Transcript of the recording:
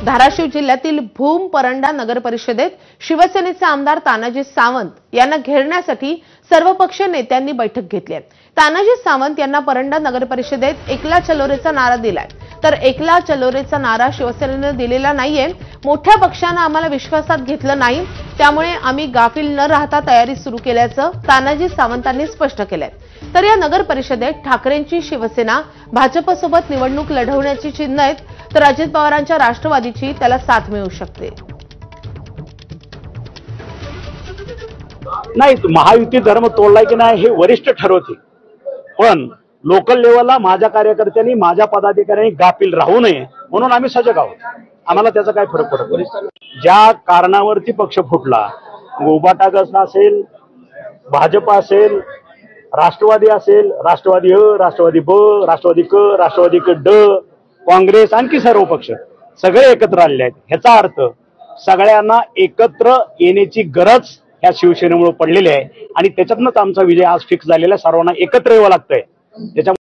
धाराशिव जिल्ह्यातील भूम परंडा नगर परिषदेत शिवसेनेचे आमदार तानाजी सावंत यांना घेरण्यासाठी सर्वपक्षीय नेत्यांनी बैठक घेतली आहे। तानाजी सावंत यांना परंडा नगर परिषदेत एकला चलोरेचा नारा दिलाय, तर एकला चलोरेचा नारा शिवसेनेने दिलेला नाहीये। मोठ्या पक्षाने आम्हाला विश्वासात घेतलं नाही, त्यामुळे आम्ही गाफील न राहता तयारी सुरू केल्याचं तानाजी सावंतांनी स्पष्ट केलंय। तर या नगर परिषदेत ठाकरेंची शिवसेना भाजपसोबत निवडणूक लढवण्याची चिन्ह आहेत, तर अजित पवारांच्या राष्ट्रवादीची त्याला साथ मिळू शकते। नाही, महायुती धर्म तोडलाय की नाही हे वरिष्ठ ठरवतील, पण लोकल लेवलला माझ्या कार्यकर्त्यांनी माझ्या पदाधिकाऱ्यांनी गाफील राहू नये म्हणून आम्ही सजग आहोत। आम्हाला त्याचा काय फरक पडत नाही। ज्या कारणावरती पक्ष फुटला, उभाटा गट असेल, भाजप असेल, राष्ट्रवादी असेल, राष्ट्रवादी राष्ट्रवादी ब, राष्ट्रवादी क, राष्ट्रवादी क ड, काँग्रेस, आणखी सर्व पक्ष सगळे एकत्र आलेले आहेत। ह्याचा अर्थ सगळ्यांना एकत्र येण्याची गरज ह्या शिवसेनेमुळे पडलेली आहे आणि त्याच्यातनंच आमचा विजय आज फिक्स झालेला आहे। सर्वांना एकत्र यावं लागतंय।